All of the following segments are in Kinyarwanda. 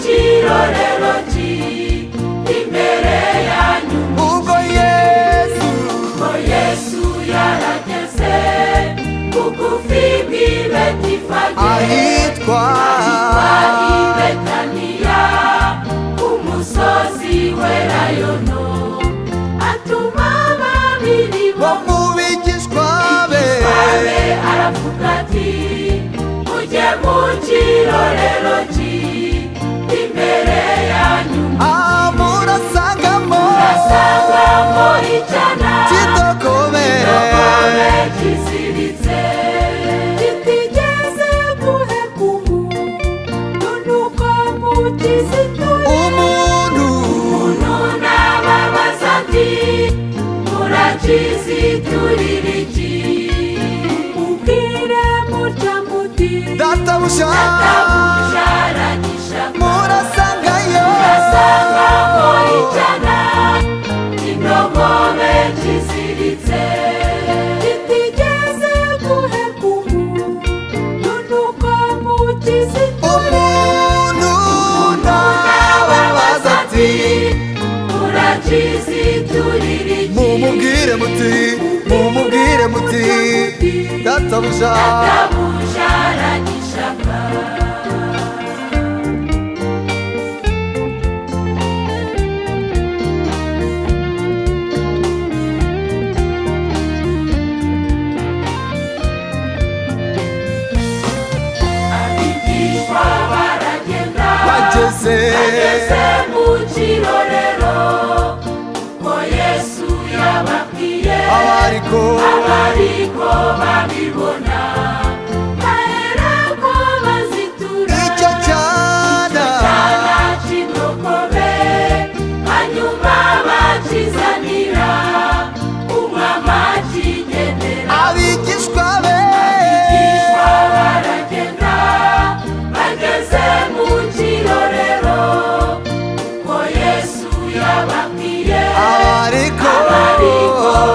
kirorero imbere yanyu ubwo Yesu yarageze bugufi bw'i Betifage ahitwa i Betaniya umusozi w'Elayono atuma babiri bo mu bigishwa be aravuga ati mujye mu kirorero imbere yanyu murasangamo icyana kidogobe kiziritse kitigeze guheka umuntu nuko mukizituye umuntu nababaza ati murakiziturira iki mubwire mutya muti databuja murasangayo icyana indogobe kiziritse kitigeze guheka umuntu nuko mukizituye umuntu nababaza ati murakiziturira iki mumubwire muti databuja aragishaka bageze mu kirorero ko Yesu yababwiye abariko babibona baherako bazitura icyo cyana cy'indogobe hanyuma bakizanira umwami akigendera abigishwa be baragenda bageze mu kirorero ko Yesu yababwiye abariko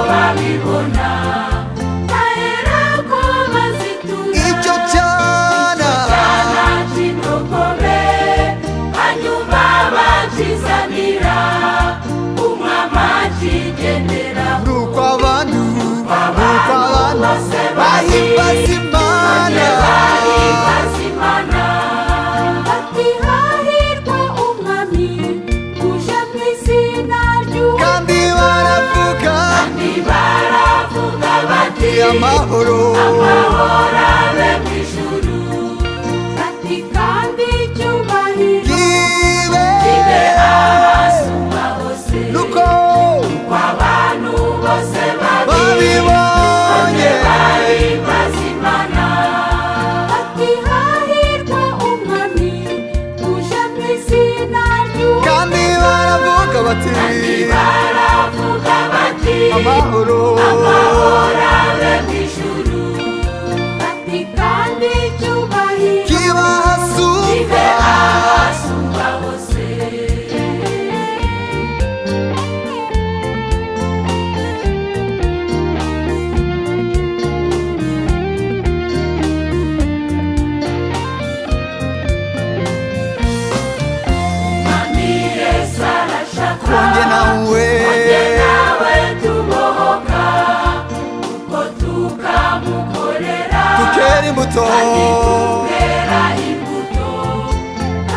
babibona baherako bazitura icyo cyana cy'indogobe hanyuma bakizanira umwami akigendera nuko abantu bahimbaza Imana ati hahirwa umwami uje mu izina ry'Uwiteka kandi baravuga bati amahoro abe mu ijuru ati kandi icyubahiro kibe ahasumba hose nuko abantu bose babibonye bahimbaza Imana ati hahirwa umwami uje mu izina ry'Uwiteka kandi baravuga bati amahoro abe mu ijuru ati kandi icyubahiro kiba ahasumba hose umwami Yesu arashaka konge nawe tubohoka uko tukamukorera tukera imbuto tukera imbuto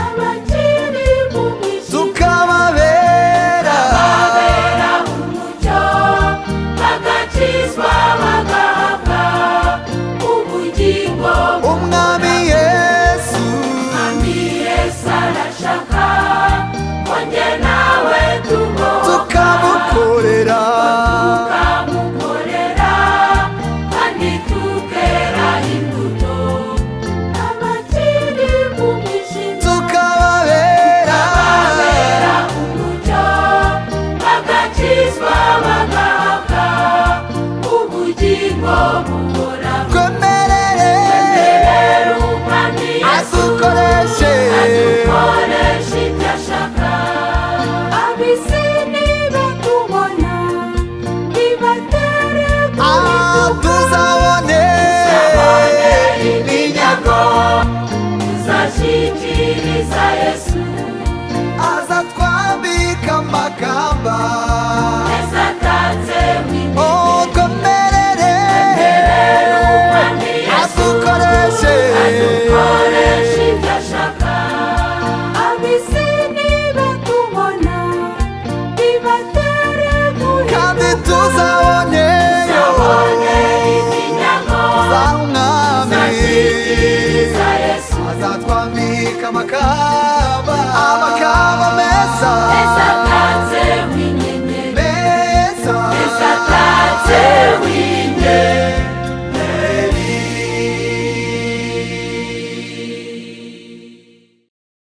abakiri mu mwijima tukababera umucyo bagakizwa bagahabwa ubugingo umwami Yesu arashaka konge nawe tukamukorera kandi tukera imbuto abakiri mu mwijima tukababera umucyo bagakizwa bagahabwa ubugingo buhoraho twemerere umwami Yesu adukoreshe ibyo ashaka ab'isi nibatubona nibatere tuzabone iminyago tuzashyikiriza Yesu amakamba meza atatse w'imitima oh twemerere umwami Yesu adukoreshe adukoreshe ibyo ashaka ab'isi nibatubona bibatere guhinduka kandi tuzaboneyo tuzabone iminyago tuzaha umwami tuzashyikiriza Yesu azatwambika amakamba meza meza